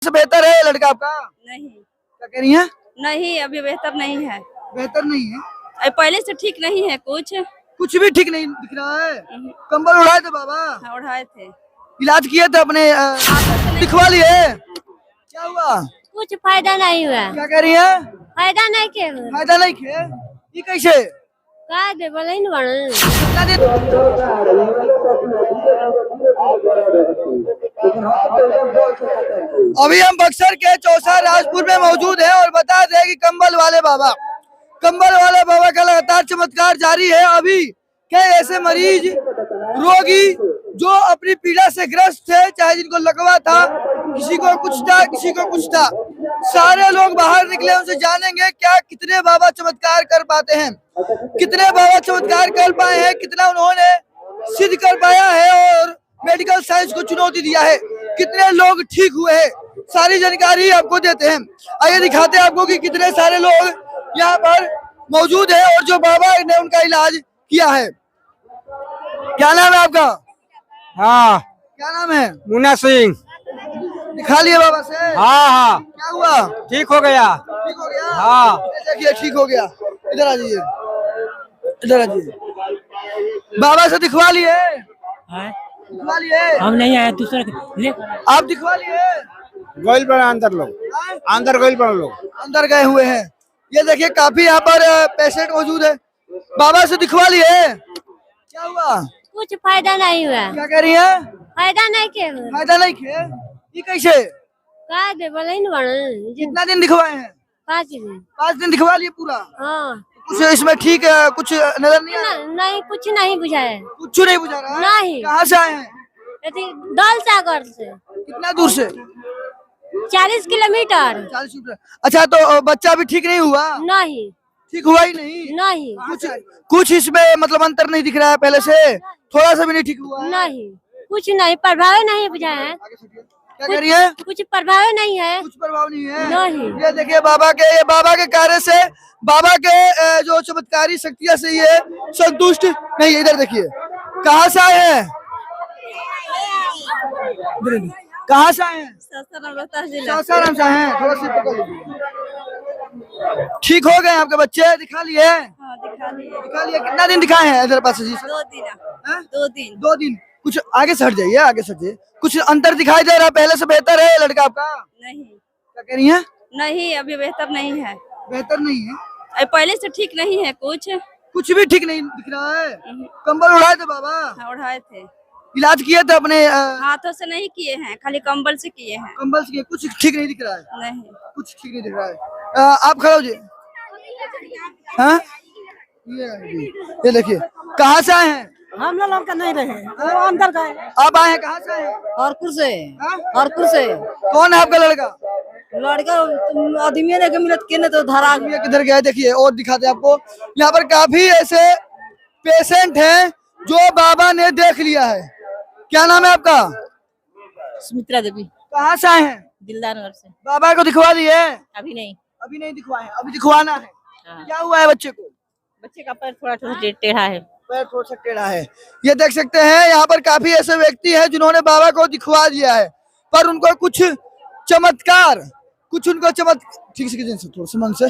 से बेहतर है लड़का आपका? नहीं क्या कह रही है? नहीं, अभी बेहतर नहीं है। बेहतर नहीं है? अभी पहले से ठीक नहीं है कुछ। कुछ भी ठीक नहीं दिख रहा है। कंबल उड़ाए थे बाबा? हाँ, उड़ाए थे। इलाज किए थे अपने दिखवा लिए? क्या हुआ? कुछ फायदा नहीं हुआ। क्या कह रही है? फायदा नहीं के फायदा नहीं खे? ये कैसे? का दे बोले न बन। कितना दिन? अभी हम बक्सर के चौसा राजपुर में मौजूद हैं और बता दें कि कंबल वाले बाबा का लगातार चमत्कार जारी है। अभी कई ऐसे मरीज रोगी जो अपनी पीड़ा से ग्रस्त थे, चाहे जिनको लकवा था, किसी को कुछ था, सारे लोग बाहर निकले। उनसे जानेंगे क्या कितने बाबा चमत्कार कर पाते हैं, कितने बाबा चमत्कार कर पाए हैं, कितना उन्होंने सिद्ध कर पाया है और मेडिकल साइंस को चुनौती दिया है, कितने लोग ठीक हुए हैं, सारी जानकारी आपको देते हैं। आइए दिखाते हैं आपको कि कितने सारे लोग यहाँ पर मौजूद है और जो बाबा ने उनका इलाज किया है। क्या नाम है आपका? हाँ, क्या नाम है? मुन्ना सिंह। दिखा लिए बाबा से? हाँ, क्या हुआ? ठीक हो गया। ठीक हो गया? हाँ। देखिए ठीक हो गया। इधर आ जाइए, इधर आ जाइए। बाबा से दिखवा लिए? दिखवा लिए? हम नहीं आए, दूसरे ले। आप दिखवा लिए? गोइल पर अंदर लोग, अंदर गोइल पर लोग अंदर गए हुए हैं। ये देखिए काफी यहाँ पर पेशेंट मौजूद है। बाबा से दिखवा लिए? क्या हुआ? कुछ फायदा नहीं हुआ। क्या कह रही है? फायदा नहीं के फायदा नहीं खे? ये कैसे? का दे बोले न बन। कितना दिन दिखवाए हैं? 5 दिन। 5 दिन दिखवा लिए पूरा? हाँ। कुछ इसमें ठीक है, कुछ नजर नहीं आया? नहीं कुछ नहीं बुझा है। कुछ नहीं बुझा रहा है? नहीं। कहाँ से आए हैं? दल सागर से। कितना दूर से? 40 किलोमीटर। 40 मीटर। अच्छा, तो बच्चा भी ठीक नहीं हुआ? नहीं। ठीक हुआ ही नहीं? नहीं। कुछ इसमें मतलब अंतर नहीं दिख रहा है पहले से? थोड़ा सा भी नहीं ठीक हुआ है? नहीं कुछ नहीं, प्रभाव नहीं बुझा है। क्या कह रही है? कुछ प्रभाव नहीं है। कुछ प्रभाव नहीं है? नहीं। ये देखिए बाबा के कार्य से, बाबा के जो चमत्कारी शक्तियाँ से ये संतुष्ट नहीं। इधर देखिए, कहाँ से आए हैं? कहाँ से आए हैं? सासाराम से आए हैं। थोड़ा सा पकड़ लीजिए। ठीक हो गए आपके बच्चे? दिखा लिए? हाँ, दिखा लिए। कितना दिन दिखाए हैं? इधर पास जी। 2 दिन। हाँ? 2 दिन। 2 दिन। कुछ आगे से हट जाइए, आगे से हटिए। कुछ अंतर दिखाई दे रहा है? पहले से बेहतर है लड़का आपका? नहीं क्या कह रही है? नहीं, अभी बेहतर नहीं है। बेहतर नहीं है? अभी पहले से ठीक नहीं है कुछ भी ठीक नहीं दिख रहा है। कंबल उड़ाए थे बाबा? हाँ, उड़ाए थे। इलाज किए थे अपने हाथों से नहीं किए हैं, खाली कंबल से किए हैं। कंबल से किए? कुछ ठीक नहीं दिख रहा है? नहीं। कुछ ठीक नहीं दिख रहा है। आप खड़े हो जी। हाँ, ये देखिए, कहाँ से आए हैं? हम लोग का नहीं रहे, वो अंदर गए। आप आए हैं कहाँ से? आए हैं? औरपुर से। हाँ? औरपुर से। कौन है आपका लड़का? लड़का आदमी ने के मिलत के तो धरा ये किधर गया? देखिए और दिखाते हैं आपको। यहाँ पर काफी ऐसे पेशेंट हैं जो बाबा ने देख लिया है। क्या नाम है आपका? सुमित्रा देवी। कहाँ से आए हैं? दिलदार नगर से। बाबा को दिखवा दिए? अभी नहीं। अभी नहीं दिखवाए हैं, अभी दिखवाना है। हाँ। क्या हुआ है बच्चे को? बच्चे का पैर थोड़ा टेढ़ा है। पैर थोड़ा सा टेढ़ा है। ये देख सकते हैं यहाँ पर काफी ऐसे व्यक्ति हैं जिन्होंने बाबा को दिखवा दिया है, पर उनको कुछ चमत्कार ठीक से थोड़ा सा मन से,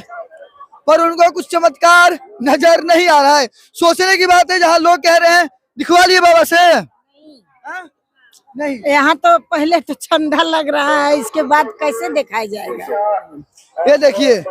पर उनको कुछ चमत्कार नजर नहीं आ रहा है। सोचने की बात है, जहाँ लोग कह रहे हैं दिखवा लिए बाबा से। नहीं, यहाँ तो पहले तो ठंडा लग रहा है, इसके बाद कैसे दिखाई जाएगा? ये देखिए